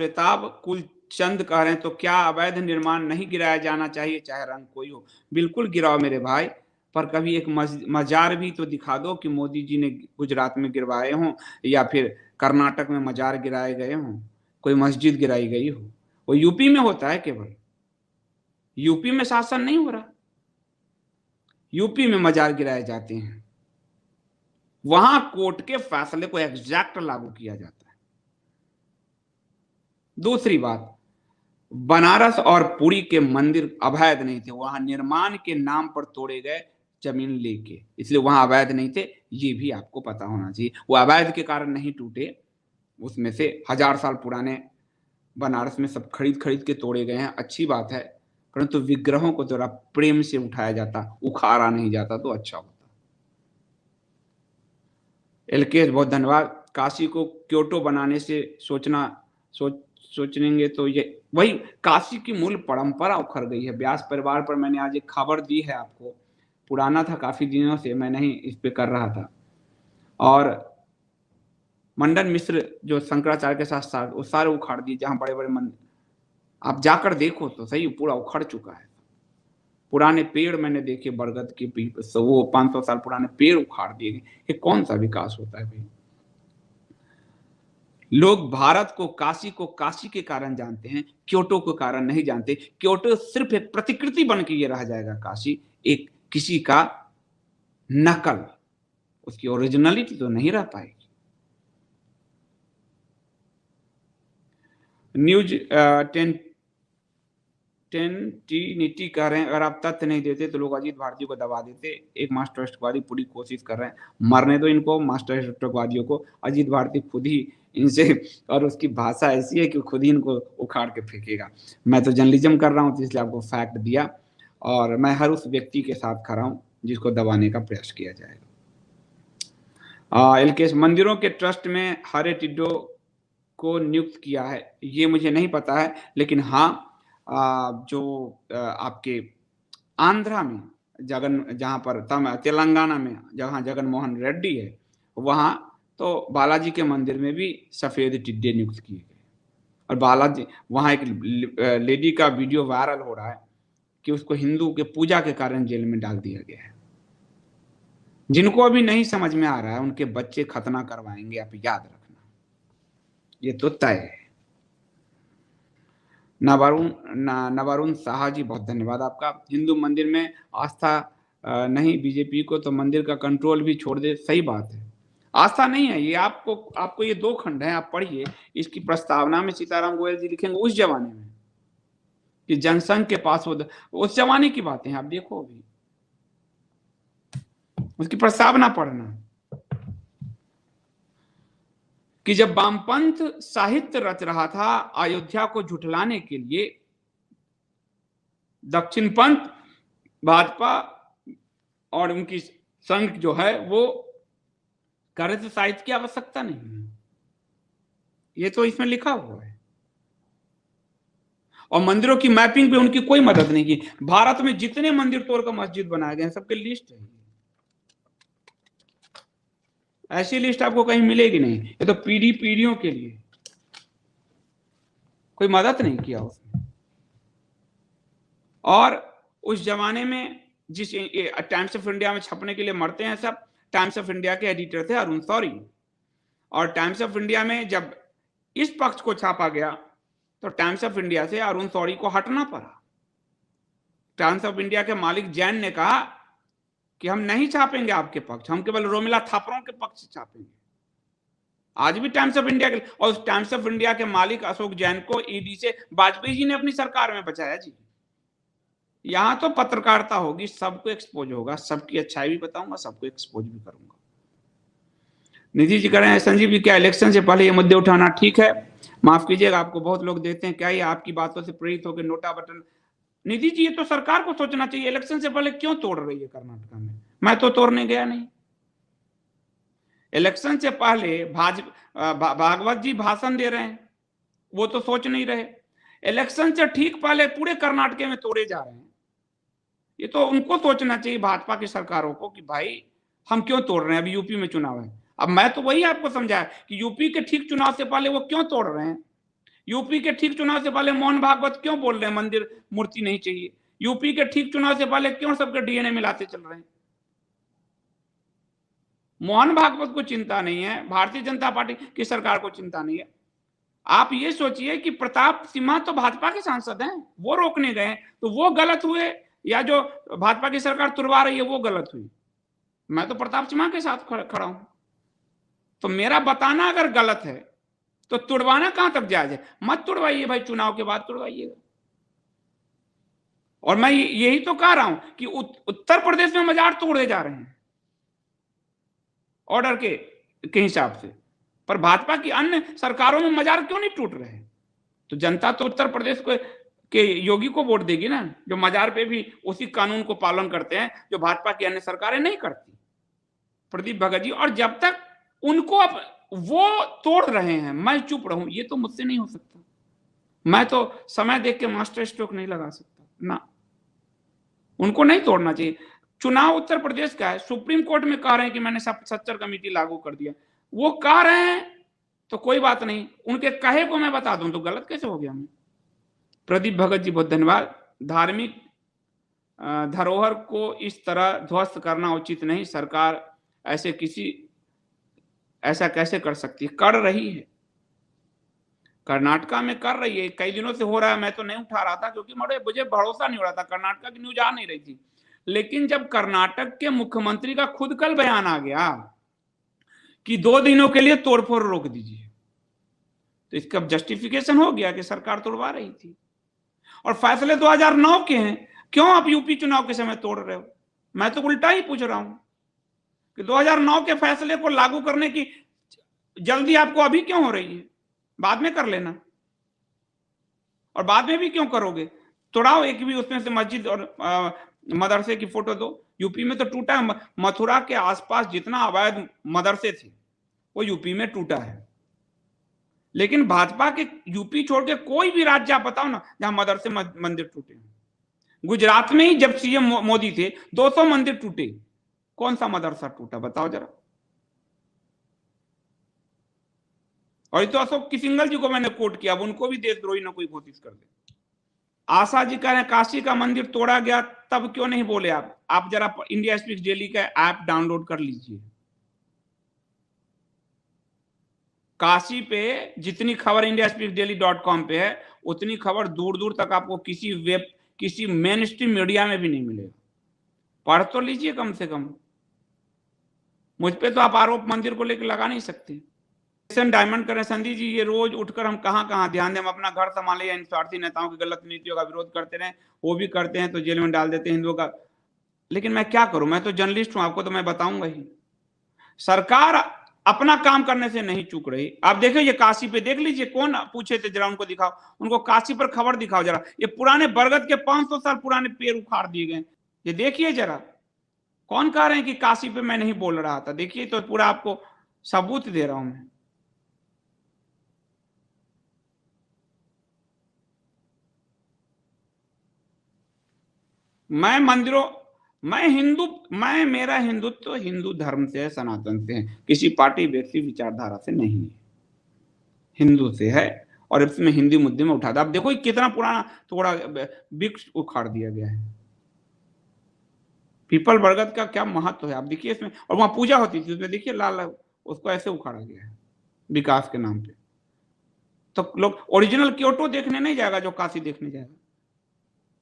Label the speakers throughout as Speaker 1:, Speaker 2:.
Speaker 1: श्वेताब कुल चंद कह रहे हैं, तो क्या अवैध निर्माण नहीं गिराया जाना चाहिए चाहे रंग कोई हो? बिल्कुल गिराओ मेरे भाई, पर कभी एक मजार भी तो दिखा दो कि मोदी जी ने गुजरात में गिरवाए हों या फिर कर्नाटक में मजार गिराए गए हों, कोई मस्जिद गिराई गई हो। वो यूपी में होता है केवल, यूपी में शासन नहीं हो रहा, यूपी में मजार गिराए जाते हैं, वहां कोर्ट के फैसले को एग्जैक्ट लागू किया जाता है। दूसरी बात, बनारस और पुरी के मंदिर अवैध नहीं थे, वहां निर्माण के नाम पर तोड़े गए जमीन लेके, इसलिए वहां अवैध नहीं थे, ये भी आपको पता होना चाहिए। वो अवैध के कारण नहीं टूटे, उसमें से 1000 साल पुराने बनारस में सब खरीद खरीद के तोड़े गए हैं, अच्छी बात है, परंतु विग्रहों को थोड़ा प्रेम से उठाया जाता, उखाड़ा नहीं जाता तो अच्छा होता। एलकेएस बहुत धन्यवाद। काशी को क्योटो बनाने से सोचेंगे तो ये वही काशी की मूल परंपरा उखड़ गई है। व्यास परिवार पर मैंने आज एक खबर दी है आपको, पुराना था, काफी दिनों से मैं नहीं इस पे कर रहा था। और मंडन मिश्र जो शंकराचार्य के साथ वो सारे उखाड़ दिए, जहां बड़े बड़े मंदिर, आप जाकर देखो तो सही, पूरा उखड़ चुका है। पुराने पेड़ मैंने देखे, बरगद के, वो 500 साल पुराने पेड़ उखाड़ दिए गए। ये कौन सा विकास होता है भाई? लोग भारत को काशी के कारण जानते हैं, क्योटो के कारण नहीं जानते। क्योटो सिर्फ एक प्रतिकृति बन के ये रह जाएगा, काशी एक किसी का नकल, उसकी ओरिजिनलिटी तो नहीं रह पाएगी। न्यूज 10 नीति कह रहे हैं, अगर आप तथ्य नहीं देते तो लोग अजीत को दबा देते। एक मास्टर राष्ट्रवादी पूरी कोशिश कर रहे हैं, मरने दो इनको मास्टर राष्ट्रवादियों को। अजीत भारती खुद ही इनसे, और उसकी भाषा ऐसी है कि खुद ही इनको उखाड़ के फेंकेगा। मैं तो जर्नलिज्म कर रहा हूं, तो इसलिए आपको फैक्ट दिया, और मैं हर उस व्यक्ति के साथ खड़ा हूं जिसको दबाने का प्रयास किया जाएगा। एलकेएस, मंदिरों के ट्रस्ट में हरे टिड्डो को नियुक्त किया है, ये मुझे नहीं पता है, लेकिन हाँ, जो आपके आंध्रा में जहां पर तेलंगाना में जहां जगन मोहन रेड्डी है, वहां तो बालाजी के मंदिर में भी सफेद टिड्डे नियुक्त किए गए। और बालाजी, वहां एक लेडी का वीडियो वायरल हो रहा है कि उसको हिंदू के पूजा के कारण जेल में डाल दिया गया है। जिनको अभी नहीं समझ में आ रहा है, उनके बच्चे खतना करवाएंगे, आप याद रखना, ये तो तय है। नवरुण शाह जी, बहुत धन्यवाद आपका। हिंदू मंदिर में आस्था नहीं बीजेपी को, तो मंदिर का कंट्रोल भी छोड़ दे। सही बात है, आस्था नहीं है ये। आपको ये 2 खंड है, आप पढ़िए। इसकी प्रस्तावना में सीताराम गोयल जी लिखेंगे उस जमाने में कि जनसंघ के पास उस जमाने की बातें हैं, आप देखो अभी उसकी प्रस्तावना पढ़ना कि जब वामपंथ साहित्य रच रहा था अयोध्या को झुठलाने के लिए, दक्षिण पंथ भाजपा और उनकी संघ जो है वो करे तो साहित्य की आवश्यकता नहीं है, ये तो इसमें लिखा हुआ है। और मंदिरों की मैपिंग पे उनकी कोई मदद नहीं की। भारत में जितने मंदिर तोड़कर मस्जिद बनाए गए हैं, सबके लिस्ट है, ऐसी लिस्ट आपको कहीं मिलेगी नहीं। ये तो पीढ़ियों के लिए, कोई मदद नहीं किया उसने। और उस जमाने में जिस टाइम्स ऑफ इंडिया में छपने के लिए मरते हैं सब, टाइम्स ऑफ इंडिया के एडिटर थे अरुण शौरी। और टाइम्स ऑफ इंडिया में जब इस पक्ष को छापा गया तो टाइम्स ऑफ इंडिया से अरुण शौरी को हटना पड़ा। टाइम्स ऑफ इंडिया के मालिक जैन ने कहा कि हम नहीं छापेंगे आपके पक्ष, हम केवल रोमिला थापरों के पक्ष छापेंगे। आज भी टाइम्स ऑफ इंडिया के, और उस टाइम्स ऑफ इंडिया के मालिक अशोक जैन को ईडी से वाजपेयी जी ने अपनी सरकार में बचाया जी। यहां तो पत्रकारिता होगी, सबको एक्सपोज होगा, सबकी अच्छाई भी बताऊंगा, सबको एक्सपोज भी करूंगा। निधि जी कह रहे हैं संजीव जी, क्या इलेक्शन से पहले ये मुद्दे उठाना ठीक है? माफ कीजिएगा, आपको बहुत लोग देते हैं, क्या ये आपकी बातों से प्रेरित होकर नोटा बटन? निधि जी, ये तो सरकार को सोचना चाहिए, इलेक्शन से पहले क्यों तोड़ रही है कर्नाटक में? मैं तो तोड़ने गया नहीं। इलेक्शन से पहले भागवत जी भाषण दे रहे हैं, वो तो सोच नहीं रहे। इलेक्शन से ठीक पहले पूरे कर्नाटक में तोड़े जा रहे हैं। ये तो उनको सोचना चाहिए, भाजपा की सरकारों को, कि भाई हम क्यों तोड़ रहे हैं? अभी यूपी में चुनाव है, अब मैं तो वही आपको समझाया कि यूपी के ठीक चुनाव से पहले वो क्यों तोड़ रहे हैं। यूपी के ठीक चुनाव से पहले मोहन भागवत क्यों बोल रहे हैं मंदिर मूर्ति नहीं चाहिए? यूपी के ठीक चुनाव से पहले क्यों सबके डीएनए मिलाते चल रहे हैं? मोहन भागवत को चिंता नहीं है, भारतीय जनता पार्टी की सरकार को चिंता नहीं है। आप ये सोचिए कि प्रताप सिन्हा तो भाजपा के सांसद हैं, वो रोकने गए, तो वो गलत हुए या जो भाजपा की सरकार तुड़वा रही है वो गलत हुई? मैं तो प्रताप सिन्हा के साथ खड़ा हूं। तो मेरा बताना अगर गलत है तो तुड़वाना कहां तक जायज है? मत तुड़वाइए भाई, चुनाव के बाद तुड़वाइएगा। और मैं यही तो कह रहा हूं कि उत्तर प्रदेश में मजार तोड़े जा रहे हैं ऑर्डर के हिसाब से, पर भाजपा की अन्य सरकारों में मजार क्यों नहीं टूट रहे? तो जनता तो उत्तर प्रदेश को के योगी को वोट देगी ना, जो मजार पे भी उसी कानून को पालन करते हैं जो भाजपा की अन्य सरकारें नहीं करती। प्रदीप भगत जी, और जब तक उनको अब वो तोड़ रहे हैं मैं चुप रहूं, ये तो मुझसे नहीं हो सकता। मैं तो समय देख के मास्टर स्ट्रोक नहीं लगा सकता ना, उनको नहीं तोड़ना चाहिए। चुनाव उत्तर प्रदेश का है, सुप्रीम कोर्ट में कह रहे हैं कि मैंने 70 कमेटी लागू कर दिया, वो कह रहे हैं तो कोई बात नहीं, उनके कहे को मैं बता दूं तो गलत कैसे हो गया मैं? प्रदीप भगत जी बहुत धन्यवाद। धार्मिक धरोहर को इस तरह ध्वस्त करना उचित नहीं, सरकार ऐसा कैसे कर सकती है? कर रही है, कर्नाटका में कर रही है, कई दिनों से हो रहा है। मैं तो नहीं उठा रहा था क्योंकि मुझे भरोसा नहीं हो रहा था, कर्नाटका की न्यूज आ नहीं रही थी। लेकिन जब कर्नाटक के मुख्यमंत्री का खुद कल बयान आ गया कि 2 दिनों के लिए तोड़फोड़ रोक दीजिए, तो इसका जस्टिफिकेशन हो गया कि सरकार तोड़वा रही थी। और फैसले 2009 के हैं, क्यों आप यूपी चुनाव के समय तोड़ रहे हो? मैं तो उल्टा ही पूछ रहा हूं कि 2009 के फैसले को लागू करने की जल्दी आपको अभी क्यों हो रही है? बाद में कर लेना, और बाद में भी क्यों करोगे? तोड़ाओ एक भी उसमें से मस्जिद और मदरसे की फोटो दो। यूपी में तो टूटा है, मथुरा के आसपास जितना अवैध मदरसे थे वो यूपी में टूटा है। लेकिन भाजपा के यूपी छोड़ के कोई भी राज्य आप बताओ ना जहां मदरसे मंदिर टूटे। गुजरात में ही जब सीएम मोदी थे 200 मंदिर टूटे, कौन सा मदरसा टूटा बताओ जरा? और तो अशोक किसिंगल जी को मैंने कोट किया, अब उनको भी देशद्रोही ना कोई घोषित कर दे। आशा जी कह रहे हैं काशी का मंदिर तोड़ा गया तब क्यों नहीं बोले आप जरा इंडिया स्पीक्स डेली का ऐप डाउनलोड कर लीजिए। काशी पे जितनी खबर indiaspeaksdaily.com पे है उतनी खबर दूर दूर तक आपको किसी मेन स्ट्रीम मीडिया में भी नहीं मिलेगा। पढ़ तो लीजिए कम से कम। मुझ पे तो आप आरोप मंदिर को लेकर लगा नहीं सकते। डायमंड करें संदीप जी, ये रोज उठकर हम कहां ध्यान दें, हम अपना घर संभाले या इन स्वार्थी नेताओं की गलत नीतियों का विरोध करते रहे, वो भी करते हैं तो जेल में डाल देते हैं हिंदुओं का। लेकिन मैं क्या करूं, मैं तो जर्नलिस्ट हूं, आपको तो मैं बताऊंगा ही। सरकार अपना काम करने से नहीं चूक रही। आप देखिए ये काशी पे देख लीजिए, कौन पूछे थे जरा उनको दिखाओ, उनको काशी पर खबर दिखाओ जरा। ये पुराने बरगद के 500 साल पुराने पेड़ उखाड़ दिए गए, ये देखिए जरा। कौन कह रहे हैं कि काशी पे मैं नहीं बोल रहा था? देखिए तो पूरा आपको सबूत दे रहा हूं मैं मंदिरों, मेरा हिंदुत्व हिंदू धर्म से है, सनातन से है, किसी पार्टी व्यक्ति विचारधारा से नहीं है, हिंदू से है। और इसमें हिंदी मुद्दे में उठा था। अब देखो कितना पुराना थोड़ा वृक्ष उखाड़ दिया गया है। पीपल बरगद का क्या महत्व है आप देखिए इसमें, और वहां पूजा होती थी उसमें देखिए लाल उसको ऐसे उखाड़ा गया है विकास के नाम पे। तो लोग ओरिजिनल क्योटो देखने नहीं जाएगा जो काशी देखने जाएगा।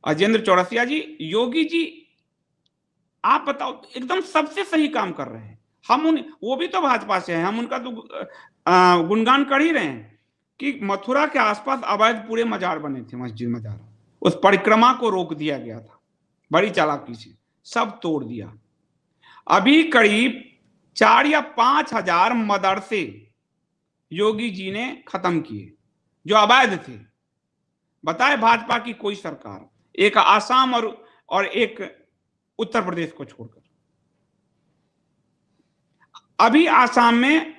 Speaker 1: अजेंद्र चौरसिया जी, योगी जी आप बताओ एकदम सबसे सही काम कर रहे हैं। वो भी तो भाजपा से है, हम उनका तो गुणगान कर ही रहे हैं कि मथुरा के आसपास अवैध पूरे मजार बने थे, मस्जिद मजार, उस परिक्रमा को रोक दिया गया था बड़ी चालाकी से, सब तोड़ दिया। अभी करीब 4 या 5 हजार मदरसे योगी जी ने खत्म किए जो अवैध थे। बताए भाजपा की कोई सरकार, एक आसाम और एक उत्तर प्रदेश को छोड़कर। अभी आसाम में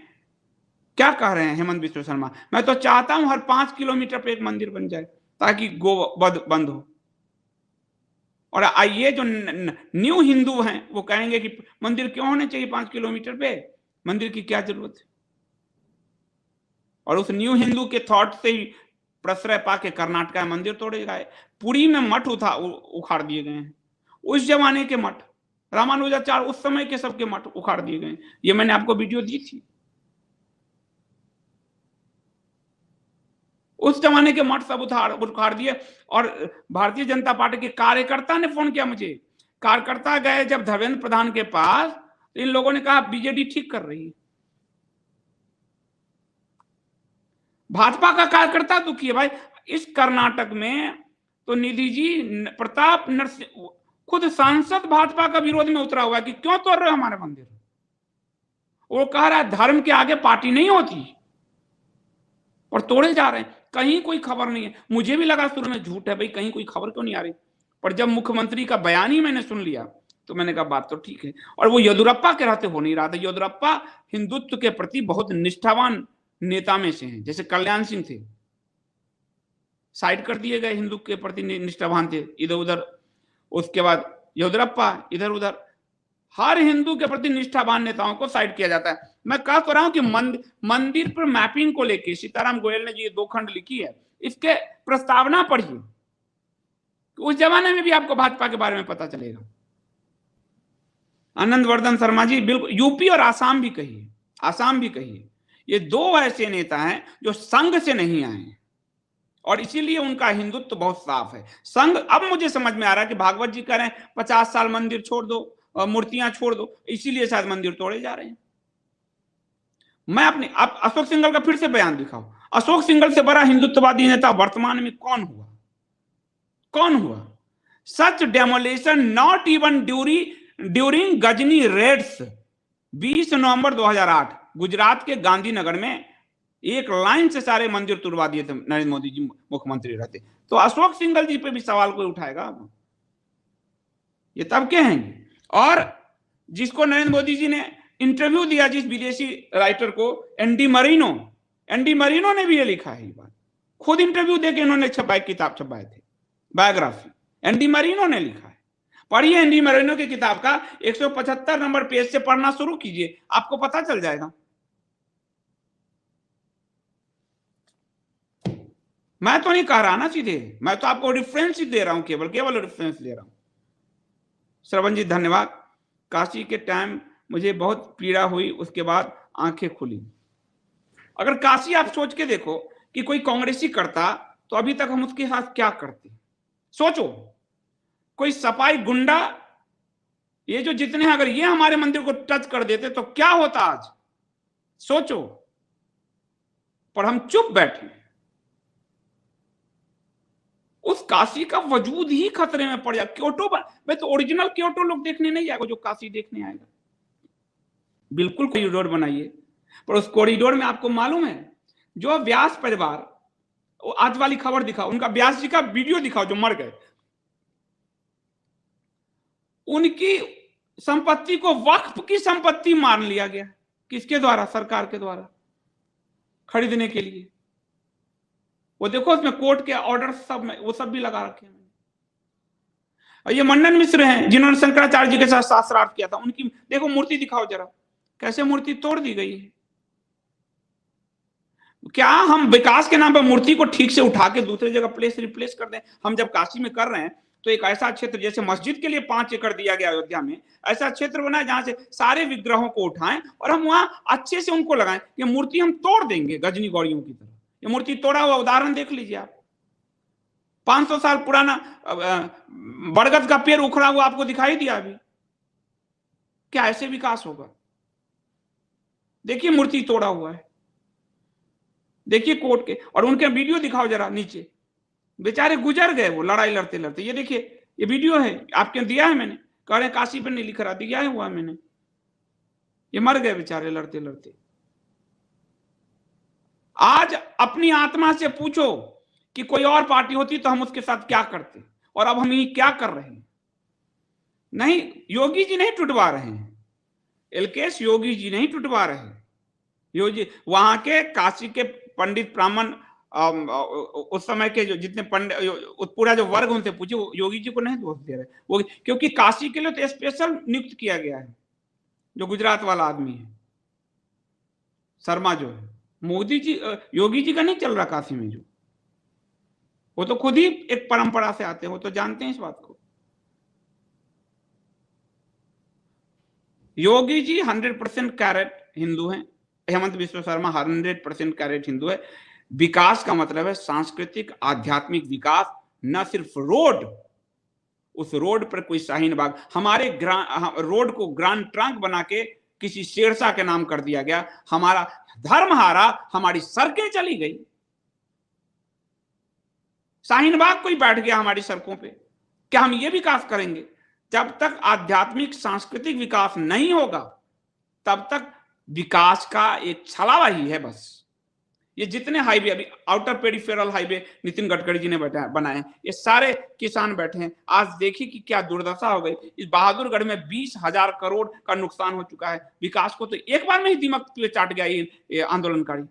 Speaker 1: क्या कह रहे हैं हेमंत बिस्व शर्मा, मैं तो चाहता हूं हर 5 किलोमीटर पे एक मंदिर बन जाए ताकि गोवध बंद हो। और ये जो न्यू हिंदू हैं वो कहेंगे कि मंदिर क्यों होने चाहिए 5 किलोमीटर पे, मंदिर की क्या जरूरत है? और उस न्यू हिंदू के थॉट से ही प्रश्रय पाके कर्नाटक में मंदिर तोड़े गए, पुरी में मठ उखाड़ दिए गए हैं। उस जमाने के मठ, रामानुजाचार्य उस समय के सबके मठ उखाड़ दिए गए। ये मैंने आपको वीडियो दी थी। उस जमाने के मठ सब उखाड़ दिए। और भारतीय जनता पार्टी के कार्यकर्ता ने फोन किया मुझे, कार्यकर्ता गए जब धर्मेंद्र प्रधान के पास, तो इन लोगों ने कहा बीजेडी ठीक कर रही है। भाजपा का कार्यकर्ता दुखी है भाई। इस कर्नाटक में तो निधि जी, प्रताप नरसिंह खुद सांसद भाजपा का विरोध में उतरा हुआ है कि क्यों तोड़ रहे हो हमारे मंदिर। वो कह रहा है धर्म के आगे पार्टी नहीं होती, और तोड़े जा रहे हैं। कहीं कोई खबर नहीं है। मुझे भी लगा शुरू में झूठ है भाई, कहीं कोई खबर क्यों नहीं आ रही, पर जब मुख्यमंत्री का बयान ही मैंने सुन लिया तो मैंने कहा बात तो ठीक है। और वो येदियुरप्पा के रहते हो नहीं रहा था। येदियुरप्पा हिंदुत्व के प्रति बहुत निष्ठावान नेता में से हैं। जैसे कल्याण सिंह थे, साइड कर दिए गए, हिंदू के प्रति निष्ठावान थे इधर उधर। उसके बाद येदियुरप्पा इधर उधर। हर हिंदू के प्रति निष्ठावान नेताओं को साइड किया जाता है। मैं कह तो रहा हूं कि मंदिर पर मैपिंग को लेकर सीताराम गोयल ने जी 2 खंड लिखी है, इसके प्रस्तावना पढ़िए। उस जमाने में भी आपको भाजपा के बारे में पता चलेगा। आनंद वर्धन शर्मा जी, बिल्कुल यूपी और आसाम भी कहिए, आसाम भी कहिए। ये 2 ऐसे नेता हैं जो संघ से नहीं आए, और इसीलिए उनका हिंदुत्व बहुत साफ है। संघ, अब मुझे समझ में आ रहा है कि भागवत जी कह रहे हैं 50 साल मंदिर छोड़ दो, मूर्तियां छोड़ दो, इसीलिए शायद मंदिर तोड़े जा रहे हैं। मैं अपने आप अशोक सिंघल का फिर से बयान दिखाओ। अशोक सिंघल से बड़ा हिंदुत्ववादी नेता वर्तमान में कौन हुआ? कौन हुआ? Such demolition not even during Ghazni raids. 20 नवंबर 2008 गुजरात के गांधीनगर में एक लाइन से सारे मंदिर तुड़वा दिए थे नरेंद्र मोदी जी मुख्यमंत्री रहते। तो अशोक सिंघल जी पे भी सवाल कोई उठाएगा? ये तब के हैं। और जिसको नरेंद्र मोदी जी ने इंटरव्यू दिया, जिस विदेशी राइटर को, एंडी मरीनो ने भी ये लिखा है। ये बात खुद इंटरव्यू देके इन्होंने किताब छपाए थे, बायोग्राफी एंडी मरीनो ने लिखा है। पढ़िए एंडी मरीनो की किताब का 175 नंबर पेज से पढ़ना शुरू कीजिए, आपको पता चल जाएगा। मैं तो नहीं कह रहा ना सीधे, मैं तो आपको रेफरेंस ही दे रहा हूं, केवल रेफरेंस दे रहा हूं। श्रवण जी धन्यवाद। काशी के टाइम मुझे बहुत पीड़ा हुई, उसके बाद आंखें खुली। अगर काशी आप सोच के देखो कि कोई कांग्रेसी करता तो अभी तक हम उसके साथ क्या करते। सोचो, कोई सपाई गुंडा, ये जो जितने हैं, अगर ये हमारे मंदिर को टच कर देते तो क्या होता आज, सोचो। पर हम चुप बैठे। उस काशी का वजूद ही खतरे में पड़ जाए। क्योटो मैं तो ओरिजिनल क्योटो लोग देखने नहीं जाएगा जो काशी देखने आएगा। बिल्कुल कॉरिडोर बनाइए, पर उस कॉरिडोर में आपको मालूम है जो व्यास परिवार, आज वाली खबर दिखाओ, उनका व्यास जी का वीडियो दिखाओ जो मर गए, उनकी संपत्ति को वक्फ की संपत्ति मान लिया गया। किसके द्वारा? सरकार के द्वारा, खरीदने के लिए। वो देखो उसमें कोर्ट के ऑर्डर सब में वो सब भी लगा रखे हैं। और ये मंडन मिश्र हैं जिन्होंने शंकराचार्य जी के साथ शास्त्रार्थ किया था, उनकी देखो मूर्ति दिखाओ जरा, कैसे मूर्ति तोड़ दी गई है। क्या हम विकास के नाम पर मूर्ति को ठीक से उठा के दूसरी जगह रिप्लेस कर दें? हम जब काशी में कर रहे हैं तो एक ऐसा क्षेत्र, जैसे मस्जिद के लिए 5 एकड़ दिया गया अयोध्या में, ऐसा क्षेत्र बनाए जहां से सारे विग्रहों को उठाएं और हम वहां अच्छे से उनको लगाएं। ये मूर्ति हम तोड़ देंगे गजनी गौड़ियों की तरह। ये मूर्ति तोड़ा हुआ उदाहरण देख लीजिए आप। 500 साल पुराना बरगद का पेड़ उखड़ा हुआ आपको दिखाई दिया अभी? क्या ऐसे विकास होगा? देखिए मूर्ति तोड़ा हुआ है, देखिए कोर्ट के, और उनके वीडियो दिखाओ जरा नीचे। बेचारे गुजर गए वो लड़ाई लड़ते लड़ते। ये देखिए, ये वीडियो है, आपके दिया है मैंने, कह रहे काशी पर नहीं लिख रहा, दिया है हुआ मैंने। ये मर गए बेचारे लड़ते लड़ते। आज अपनी आत्मा से पूछो कि कोई और पार्टी होती तो हम उसके साथ क्या करते, और अब हम ये क्या कर रहे हैं। नहीं, योगी जी नहीं टुटवा रहे हैं, एलकेएस योगी जी नहीं टुटवा रहे। योगी वहां के काशी के पंडित ब्राह्मण, उस समय के जो जितने पंडित, पूरा जो वर्ग, उनसे पूछे, योगी जी को नहीं दोष दे रहे वो, क्योंकि काशी के लिए तो स्पेशल नियुक्त किया गया है जो गुजरात वाला आदमी है, शर्मा जो है। मोदी जी, योगी जी का नहीं चल रहा काशी में जो। वो तो खुद ही एक परंपरा से आते हैं, वो तो जानते हैं इस बात को। योगी जी 100% कैरेट हिंदू हैं, हेमंत बिस्वा शर्मा 100% कैरेट हिंदू है। विकास का मतलब है सांस्कृतिक आध्यात्मिक विकास, न सिर्फ रोड, उस रोड पर कोई शाहीन बाग, हमारे रोड को ग्रांड ट्रंक बना के किसी शेरशाह के नाम कर दिया गया, हमारा धर्म हारा, हमारी सड़कें चली गई, शाहीन बाग कोई बैठ गया हमारी सड़कों पे। क्या हम ये विकास करेंगे? जब तक आध्यात्मिक सांस्कृतिक विकास नहीं होगा तब तक विकास का एक छलावा ही है बस। ये जितने हाईवे अभी outer peripheral highway Nitin Gadkari ji ने बनाए हैं, ये सारे किसान बैठे हैं। आज देखिए कि क्या दुर्दशा हो गई। इस बहादुरगढ़ में 20,000 करोड़ का नुकसान हो चुका है। विकास को तो एक बार में ही दिमाग पे चाट गया ये आंदोलनकारी।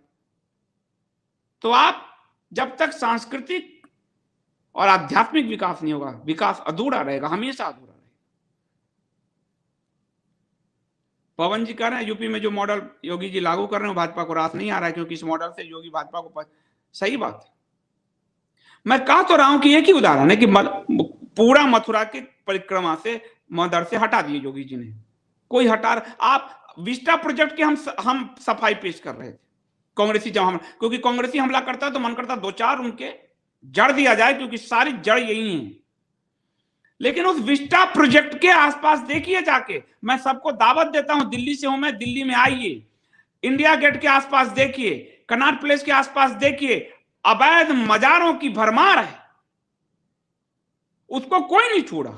Speaker 1: तो आप जब तक सांस्कृतिक और आध्यात्मिक विकास नहीं होगा, विकास अधूरा रहेगा, हमेशा अधूरा रहेगा। पवन जी कह रहे हैं यूपी में जो मॉडल योगी जी लागू कर रहे हैं भाजपा को रास नहीं आ रहा है, क्योंकि इस मॉडल से योगी भाजपा को सही बात है। मैं कह तो रहा हूं कि एक ही उदाहरण है कि पूरा मथुरा की परिक्रमा से मदर से हटा दिए योगी जी ने, कोई हटा। आप विस्टा प्रोजेक्ट के हम सफाई पेश कर रहे थे, कांग्रेसी जब हम, क्योंकि कांग्रेसी हमला करता है तो मन करता 2-4 उनके जड़ दिया जाए, क्योंकि सारी जड़ यही है। लेकिन उस विस्टा प्रोजेक्ट के आसपास देखिए जाके, मैं सबको दावत देता हूं, दिल्ली से हूं मैं, दिल्ली में आइए, इंडिया गेट के आसपास देखिए, कनॉट प्लेस के आसपास देखिए, अवैध मजारों की भरमार है, उसको कोई नहीं छोड़ा।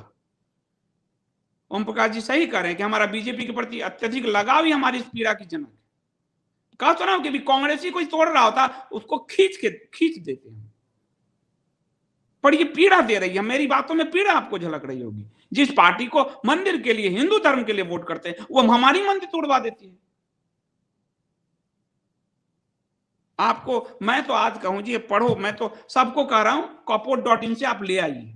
Speaker 1: ओम प्रकाश जी सही कह रहे हैं कि हमारा बीजेपी के प्रति अत्यधिक लगाव ही हमारी इस पीड़ा की जनक है। कहा तो ना कि कांग्रेसी कोई तोड़ रहा होता उसको खींच देते हैं, पर ये पीड़ा दे रही है। मेरी बातों में पीड़ा आपको झलक रही होगी। जिस पार्टी को मंदिर के लिए, हिंदू धर्म के लिए वोट करते हैं, वो हमारी मंदिर तोड़वा देती है। आपको मैं तो आज कहूं जी, पढ़ो, मैं तो सबको कह रहा हूं कपोट.in से आप ले आइए।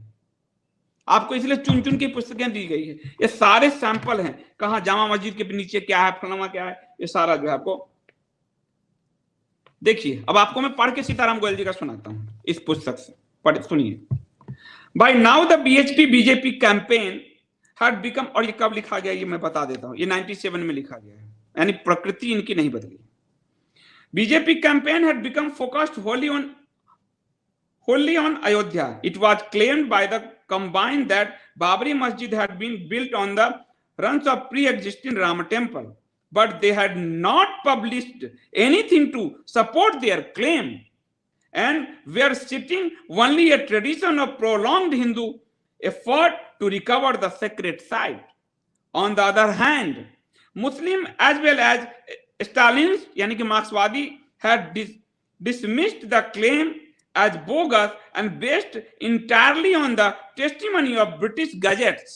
Speaker 1: आपको इसलिए चुन चुन की पुस्तकें दी गई है, ये सारे सैंपल हैं, कहां जामा मस्जिद के नीचे क्या है, फलाना क्या है, ये सारा जो है आपको देखिए। अब आपको मैं पढ़ के सीताराम गोयल जी का सुनाता हूं इस पुस्तक से, पढ़ सुनिए। By now the BJP campaign had become, और ये कब लिखा गया ये मैं बता देता हूं, ये 97 में लिखा गया है, यानी प्रकृति इनकी नहीं बदली। BJP campaign had become focused wholly on Ayodhya. It was claimed by the combined that Babri Masjid had been built on the ruins of pre-existing Rama temple, but they had not published anything to support their claim, and were citing only a tradition of prolonged Hindu effort to recover the sacred site. On the other hand, Muslim as well as Stalins, यानी कि मार्क्सवादी, had dismissed the claim as bogus and based entirely on the testimony of British gazettes,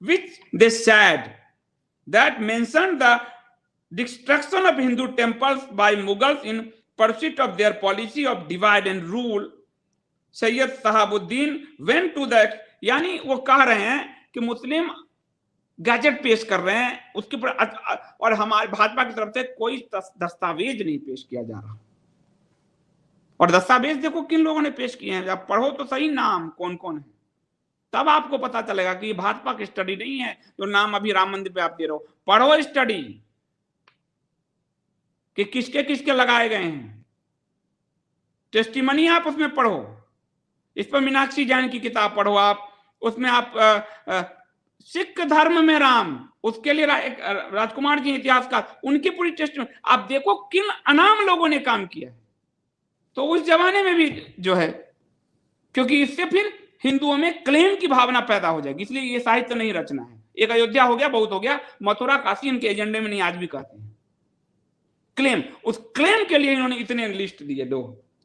Speaker 1: which they said that mentioned the destruction of Hindu temples by Mughals in pursuit of their policy of divide and rule. Syed Shahabuddin went to the, यानी वो कह रहे हैं कि मुस्लिम gadget पेश कर रहे हैं उसके पर, और हमारे भाजपा की तरफ से कोई दस्तावेज नहीं पेश किया जा रहा। और दस्तावेज देखो किन लोगों ने पेश किए हैं, जब पढ़ो तो सही नाम कौन कौन है, तब आपको पता चलेगा कि ये भाजपा की स्टडी नहीं है जो नाम अभी राम मंदिर पे आप दे रहे हो। पढ़ो स्टडी कि किसके किसके लगाए गए हैं, टेस्टिमनी आप उसमें पढ़ो। इस पर मीनाक्षी जैन की किताब पढ़ो आप, उसमें आप सिख धर्म में राम, उसके लिए राजकुमार जी इतिहासकार, उनकी पूरी टेस्टिमनी आप देखो किन अनाम लोगों ने काम किया है। तो उस जमाने में भी जो है, क्योंकि इससे फिर हिंदुओं में क्लेम की भावना पैदा हो जाएगी, इसलिए ये साहित्य नहीं रचना है। एक अयोध्या हो गया, बहुत हो गया, मथुरा काशी इनके एजेंडे में नहीं, आज भी कहते हैं क्लेम। उस क्लेम के लिए इन्होंने इतने लिस्ट दिए दो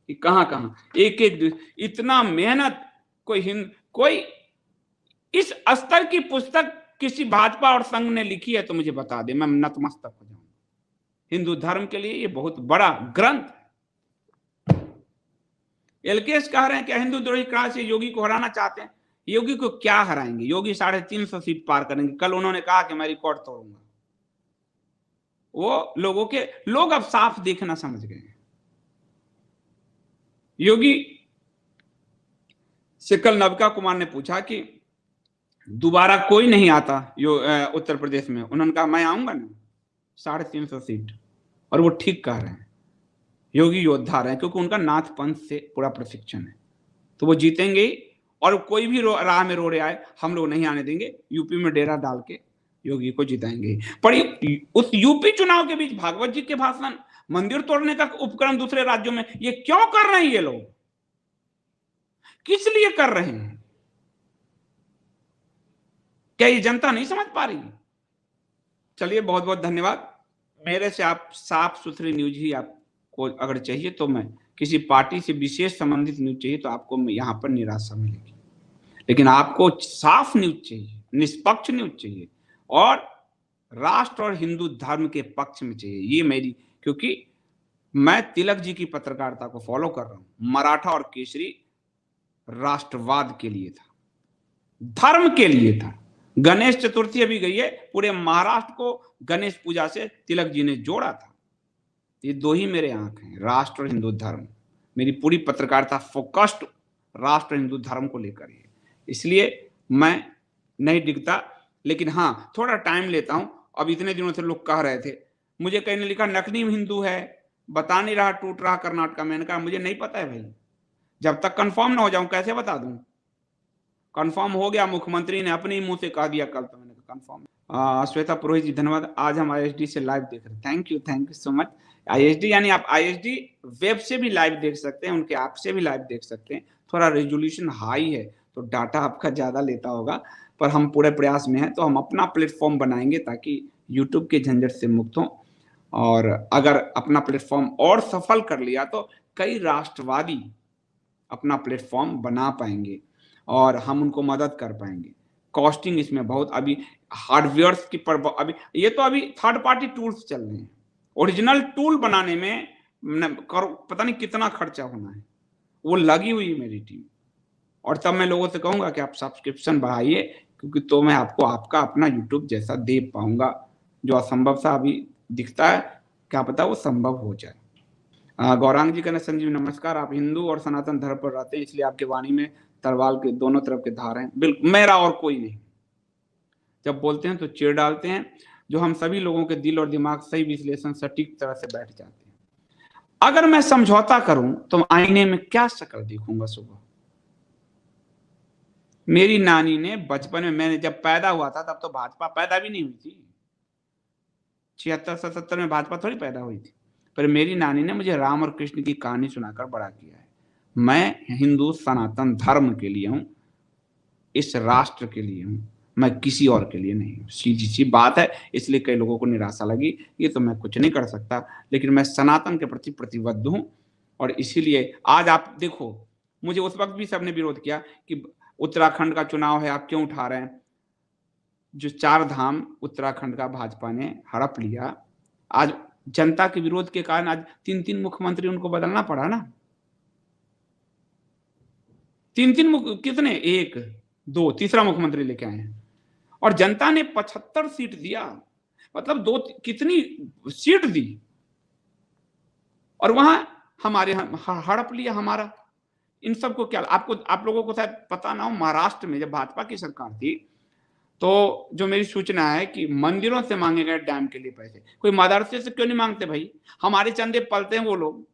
Speaker 1: कि कहां कहां एक एक, इतना मेहनत। कोई इस स्तर की पुस्तक किसी भाजपा और संघ ने लिखी है तो मुझे बता दे, मैं नतमस्तक हो जाऊंगा। हिंदू धर्म के लिए ये बहुत बड़ा ग्रंथ। एलकेएस कह रहे हैं कि हिंदू द्रोही काल से योगी को हराना चाहते हैं। योगी को क्या हराएंगे? योगी 350 सीट पार करेंगे। कल उन्होंने कहा कि मैं रिकॉर्ड तोड़ूंगा। वो लोग अब साफ देखना समझ गए हैं। योगी से कल नवका कुमार ने पूछा कि दोबारा कोई नहीं आता उत्तर प्रदेश में। उन्होंने कहा मैं आऊंगा ना, 350 सीट। और वो ठीक कह रहे हैं, योगी योद्धा रहे हैं, क्योंकि उनका नाथ पंथ से पूरा प्रशिक्षण है, तो वो जीतेंगे ही। और कोई भी राह में रोड़े आए, हम लोग नहीं आने देंगे। यूपी में डेरा डाल के योगी को जिताएंगे। पर उस यूपी चुनाव के बीच भागवत जी के भाषण, मंदिर तोड़ने का उपक्रम दूसरे राज्यों में, ये क्यों कर रहे हैं ये लोग? किस लिए कर रहे हैं? क्या ये जनता नहीं समझ पा रही? चलिए, बहुत बहुत धन्यवाद। मेरे से आप साफ सुथरी न्यूज ही आपको अगर चाहिए, तो मैं किसी पार्टी से विशेष संबंधित न्यूज चाहिए तो आपको यहाँ पर निराशा मिलेगी। लेकिन आपको साफ न्यूज चाहिए, निष्पक्ष न्यूज चाहिए, और राष्ट्र और हिंदू धर्म के पक्ष में चाहिए। ये मेरी, क्योंकि मैं तिलक जी की पत्रकारिता को फॉलो कर रहा हूं। मराठा और केसरी राष्ट्रवाद के लिए था, धर्म के लिए था। गणेश चतुर्थी अभी गई है, पूरे महाराष्ट्र को गणेश पूजा से तिलक जी ने जोड़ा था। ये दो ही मेरे आंख हैं, राष्ट्र और हिंदू धर्म। मेरी पूरी पत्रकारिता फोकस्ड राष्ट्र और हिंदू धर्म को लेकर है, इसलिए मैं नहीं डिगता। लेकिन हाँ, थोड़ा टाइम लेता हूं। अब इतने दिनों से लोग कह रहे थे, मुझे कहीं ने लिखा नकली हिंदू है, बता नहीं रहा, टूट रहा कर्नाटक में। मैंने कहा मुझे नहीं पता है भाई, जब तक कंफर्म ना हो जाऊं कैसे बता दूं? कंफर्म हो गया, मुख्यमंत्री ने अपने ही मुंह से कह दिया कल, तो मैंने कहा कंफर्म। श्वेता पुरोहित जी धन्यवाद, आज हम ISD से लाइव देख रहे हैं। Thank you so much. ISD यानी आप ISD वेब से भी लाइव देख सकते हैं, उनके ऐप से भी लाइव देख सकते हैं। थोड़ा रेजोल्यूशन हाई है तो डाटा आपका ज्यादा लेता होगा, पर हम पूरे प्रयास में हैं, तो हम अपना प्लेटफॉर्म बनाएंगे ताकि यूट्यूब के झंझट से मुक्त हों। और अगर अपना प्लेटफॉर्म और सफल कर लिया तो कई राष्ट्रवादी अपना प्लेटफॉर्म बना पाएंगे और हम उनको मदद कर पाएंगे। कॉस्टिंग इसमें बहुत, अभी हार्डवेयर की अभी ये तो अभी थर्ड पार्टी टूल्स चल रहे हैं। ओरिजिनल टूल बनाने में पता नहीं कितना खर्चा होना है, वो लगी हुई है मेरी टीम। और तब मैं लोगों से कहूंगा कि आप सब्सक्रिप्शन बढ़ाइए, क्योंकि तो मैं आपको आपका अपना यूट्यूब जैसा दे पाऊंगा। जो असंभव सा अभी दिखता है, क्या पता वो संभव हो जाए। गौरांग जी कहना, संजीव नमस्कार, आप हिंदू और सनातन धर्म पर रहते हैं, इसलिए आपके वाणी में तलवार के दोनों तरफ के धार हैं। बिल्कुल, मेरा और कोई नहीं। जब बोलते हैं तो चीर डालते हैं, जो हम सभी लोगों के दिल और दिमाग सही विश्लेषण सटीक तरह से बैठ जाते हैं। अगर मैं समझौता करूं तो आईने में क्या शक्ल देखूंगा सुबह? मेरी नानी ने बचपन में, मैंने जब पैदा हुआ था तब तो भाजपा पैदा भी नहीं हुई थी, 76-77 में भाजपा थोड़ी पैदा हुई थी। पर मेरी नानी ने मुझे राम और कृष्ण की कहानी सुनाकर बड़ा किया है। मैं हिंदू सनातन धर्म के लिए हूं, इस राष्ट्र के लिए हूं, मैं किसी और के लिए नहीं हूं। सीधी सी बात है। इसलिए कई लोगों को निराशा लगी, ये तो मैं कुछ नहीं कर सकता, लेकिन मैं सनातन के प्रति प्रतिबद्ध हूं। और इसीलिए आज आप देखो, मुझे उस वक्त भी सबने विरोध किया कि उत्तराखंड का चुनाव है, आप क्यों उठा रहे हैं? जो 4 धाम उत्तराखंड का भाजपा ने हड़प लिया, आज जनता के विरोध के कारण आज 3-3 मुख्यमंत्री उनको बदलना पड़ा ना। 3-3 कितने, 1, 2, तीसरा मुख्यमंत्री लेके आए हैं। और जनता ने 75 सीट दिया, मतलब कितनी सीट दी, और वहां हमारे हड़प लिया हमारा। इन सबको क्या, आप लोगों को शायद पता ना हो, महाराष्ट्र में जब भाजपा की सरकार थी तो जो मेरी सूचना है कि मंदिरों से मांगे गए डैम के लिए पैसे, कोई मदरसे से क्यों नहीं मांगते भाई? हमारे चंदे पलते हैं वो लोग,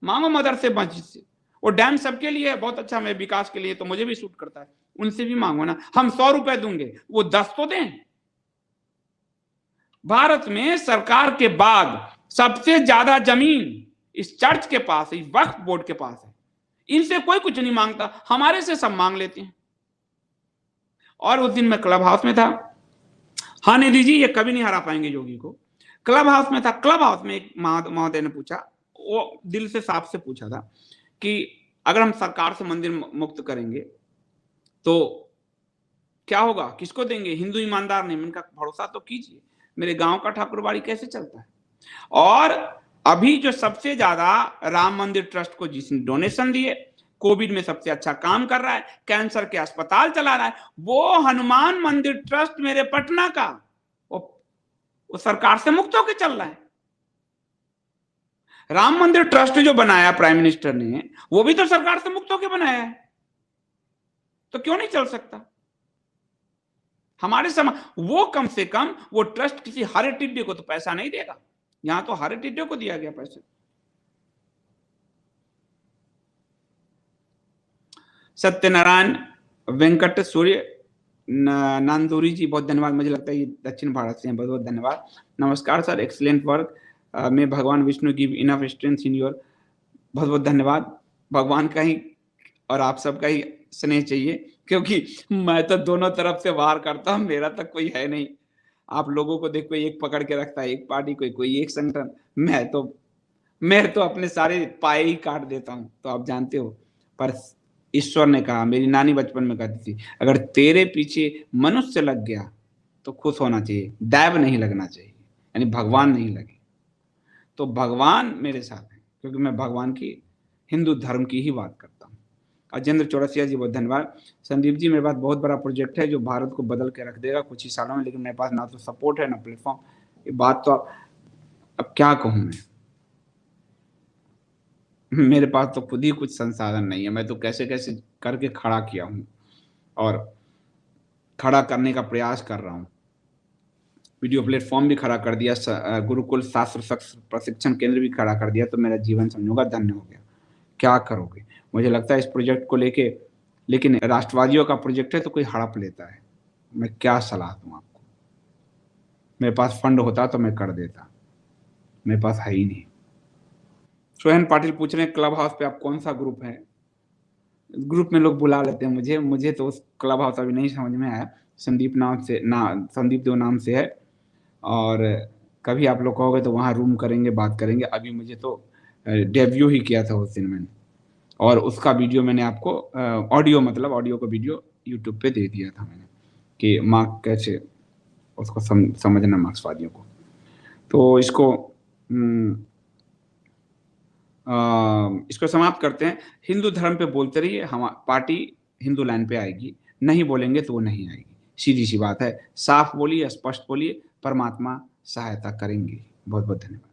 Speaker 1: मांगो मदरसे मस्जिद से। वो डैम सबके लिए है, बहुत अच्छा, मैं विकास के लिए तो मुझे भी सूट करता है, उनसे भी मांगो ना। हम 100 रुपए दूंगे, वो 10 तो दें। भारत में सरकार के बाद सबसे ज्यादा जमीन इस चर्च के पास है, इस वक्फ बोर्ड के पास है। इनसे कोई कुछ नहीं मांगता, हमारे से सब मांग लेते हैं। और उस दिन मैं क्लब हाउस में था। हाँ निधि जी, ये कभी नहीं हरा पाएंगे योगी को। क्लब हाउस में था, क्लब हाउस में एक महोदय ने पूछा, वो दिल से साफ से पूछा था कि अगर हम सरकार से मंदिर मुक्त करेंगे तो क्या होगा, किसको देंगे? हिंदू ईमानदार नहीं। मैंने कहा भरोसा तो कीजिए, मेरे गांव का ठाकुरबाड़ी कैसे चलता है। और अभी जो सबसे ज्यादा राम मंदिर ट्रस्ट को जिसने डोनेशन दिए, कोविड में सबसे अच्छा काम कर रहा है, कैंसर के अस्पताल चला रहा है, वो हनुमान मंदिर ट्रस्ट मेरे पटना का, वो सरकार से मुक्त होकर चल रहा है। राम मंदिर ट्रस्ट जो बनाया प्राइम मिनिस्टर ने, वो भी तो सरकार से मुक्त होकर बनाया है। तो क्यों नहीं चल सकता? हमारे समाज, वो कम से कम वो ट्रस्ट किसी हरे टिड्डे को तो पैसा नहीं देगा। यहां तो हरे टिड्डे को दिया गया पैसे। सत्यनारायण वेंकट सूर्य नांदूरी जी, बहुत धन्यवाद। मुझे लगता है ये दक्षिण भारत से हैं, बहुत बहुत धन्यवाद। नमस्कार सर, एक्सीलेंट वर्क में भगवान Vishnu give enough strength in your, बहुत बहुत धन्यवाद। भगवान का ही और आप सबका ही स्नेह चाहिए, क्योंकि मैं तो दोनों तरफ से वार करता हूं, मेरा तक कोई है नहीं। आप लोगों को देख, कोई एक पकड़ के रखता है, एक पार्टी, कोई एक संगठन, मैं तो अपने सारे पाए ही काट देता हूं, तो आप जानते हो। पर ईश्वर ने कहा, मेरी नानी बचपन में कहती थी, अगर तेरे पीछे मनुष्य लग गया तो खुश होना चाहिए, दैव नहीं लगना चाहिए, यानी भगवान नहीं लगे। तो भगवान मेरे साथ है, क्योंकि मैं भगवान की, हिंदू धर्म की ही बात करता हूँ। अजेंद्र चौरसिया जी, बहुत धन्यवाद। संदीप जी, मेरे पास बहुत बड़ा प्रोजेक्ट है जो भारत को बदल के रख देगा कुछ ही सालों में, लेकिन मेरे पास ना तो सपोर्ट है ना प्लेटफॉर्म। ये बात तो अब क्या कहूँ मैं, मेरे पास तो खुद ही कुछ संसाधन नहीं है। मैं तो कैसे कैसे करके खड़ा किया हूँ और खड़ा करने का प्रयास कर रहा हूँ। वीडियो प्लेटफॉर्म भी खड़ा कर दिया, गुरुकुल शास्त्र प्रशिक्षण केंद्र भी खड़ा कर दिया, तो मेरा जीवन समझूंगा धन्य हो गया। क्या करोगे? मुझे लगता है इस प्रोजेक्ट को लेके, लेकिन राष्ट्रवादियों का प्रोजेक्ट है तो कोई हड़प लेता है। मैं क्या सलाह दूं आपको? मेरे पास फंड होता तो मैं कर देता, मेरे पास है ही नहीं। सोहन पाटिल पूछ रहे हैं, क्लब हाउस पे आप कौन सा ग्रुप है? ग्रुप में लोग बुला लेते हैं मुझे तो उस क्लब हाउस अभी नहीं समझ में आया। संदीप नाम से संदीप देव नाम से है, और कभी आप लोग कहोगे तो वहाँ रूम करेंगे, बात करेंगे। अभी मुझे तो डेब्यू ही किया था उस दिन मैंने, और उसका वीडियो मैंने आपको ऑडियो, मतलब ऑडियो का वीडियो यूट्यूब पे दे दिया था मैंने, कि मार्क कैसे उसको समझना मार्क्सवादियों को। तो इसको समाप्त करते हैं। हिंदू धर्म पे बोलते रहिए, हम पार्टी हिंदू लाइन पे आएगी, नहीं बोलेंगे तो वो नहीं आएगी। सीधी सी बात है, साफ बोलिए, स्पष्ट बोलिए, परमात्मा सहायता करेंगे। बहुत बहुत धन्यवाद।